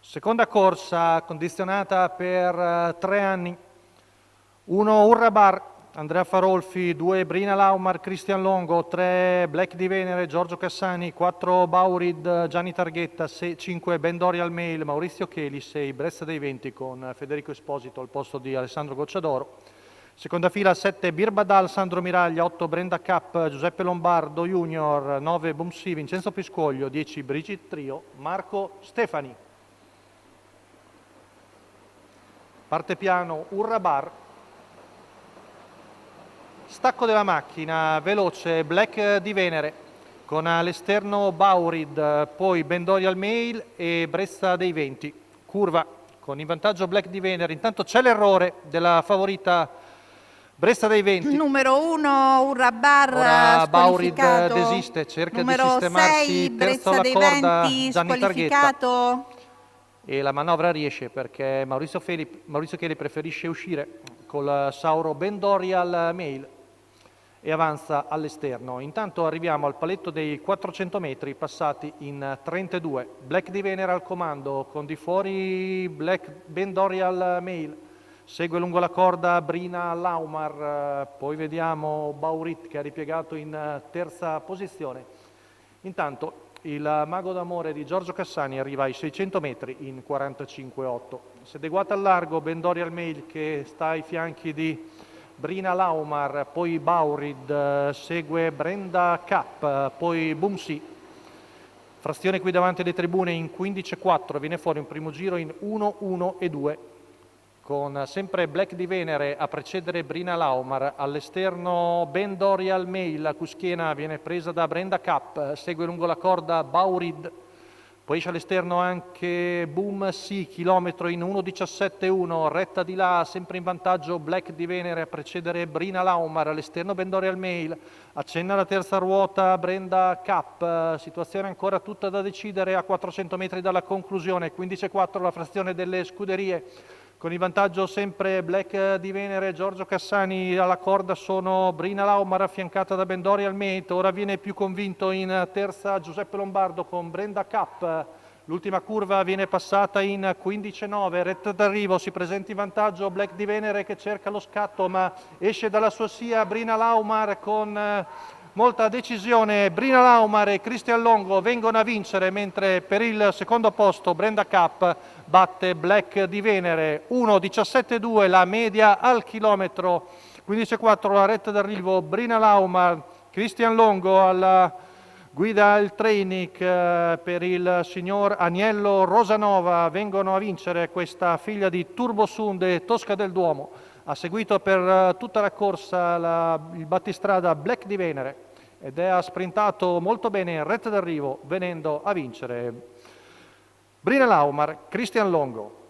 Seconda corsa condizionata per 3 anni. 1 Urrabar, Andrea Farolfi, 2 Brina Laumar, Cristian Longo, 3 Black di Venere, Giorgio Cassani, 4 Baurid, Gianni Targhetta, 5 Ben Dorial Mail, Maurizio Cheli, 6 Brezza dei Venti con Federico Esposito al posto di Alessandro Gocciadoro. Seconda fila 7 Birbadal, Sandro Miraglia, 8 Brenda Cap, Giuseppe Lombardo Junior, 9 Bumsi, Vincenzo Piscoglio, 10 Brigitte Trio, Marco Stefani. Parte piano Urrabar, stacco della macchina, veloce Black di Venere, con all'esterno Baurid, poi Ben Dorial Mail e Brezza dei Venti. Curva con in vantaggio Black di Venere, intanto c'è l'errore della favorita Brezza dei Venti. Numero 1 Urrabar Ora Baurid squalificato. desiste, cerca numero di sistemarsi, 6 terzo Brezza alla dei corda Venti Gianni Targhetta. squalificato. E la manovra riesce perché Maurizio Cheli preferisce uscire col Sauro Ben Dorial Mail e avanza all'esterno. Intanto arriviamo al paletto dei 400 metri passati in 32. Black di Venere al comando, con di fuori Black Ben Dorial Mail. Segue lungo la corda Brina Laumar, poi vediamo Baurit che ha ripiegato in terza posizione. Intanto il mago d'amore di Giorgio Cassani arriva ai 600 metri in 45,8. Sedeguata al largo Ben Dorial Mail che sta ai fianchi di Brina Laumar, poi Baurid, segue Brenda Cap, poi Bumsi. Frazione qui davanti alle tribune in 15,4, viene fuori un primo giro in 1,1,2. Con sempre Black di Venere a precedere Brina Laumar, all'esterno Ben Dorial Mail, la cuschiena viene presa da Brenda Cap, segue lungo la corda Baurid, poi esce all'esterno anche Boom Sì, chilometro in 1,17,1, retta di là, sempre in vantaggio Black di Venere a precedere Brina Laumar, all'esterno Ben Dorial Mail, accenna la terza ruota Brenda Cap, situazione ancora tutta da decidere a 400 metri dalla conclusione, 15,4 la frazione delle scuderie. Con il vantaggio sempre Black di Venere, Giorgio Cassani alla corda sono Brina Laumar affiancata da Ben Dorial Mail, ora viene più convinto in terza Giuseppe Lombardo con Brenda Cap, l'ultima curva viene passata in 15,9, retta d'arrivo, si presenta in vantaggio Black di Venere che cerca lo scatto ma esce dalla sua scia Brina Laumar con molta decisione. Brina Laumar e Cristian Longo vengono a vincere, mentre per il secondo posto Brenda Cap batte Black di Venere. 1,17,2 la media al chilometro, 15,4 la retta d'arrivo. Brina Laumar, Cristian Longo alla guida il training per il signor Agnello Rosanova, vengono a vincere questa figlia di Turbosunde e Tosca del Duomo. Ha seguito per tutta la corsa il battistrada Black di Venere ed ha sprintato molto bene in retta d'arrivo venendo a vincere Brina Laumar, Cristian Longo.